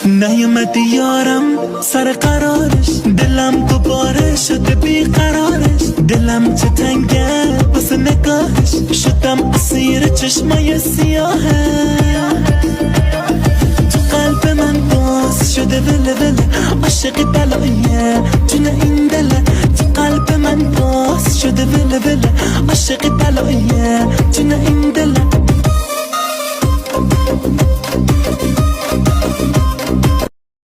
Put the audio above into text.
نیومدی یارم سر قرارش، دلم دوباره شده بیقرارش. دلم چه تنگه واسه نگاهش، شدم اسیر چشمای سیاهه. تو قلب من باز شده وله وله، عاشق بلاییه جون این دله. تو قلب من باز شده وله وله، عاشق بلاییه جون این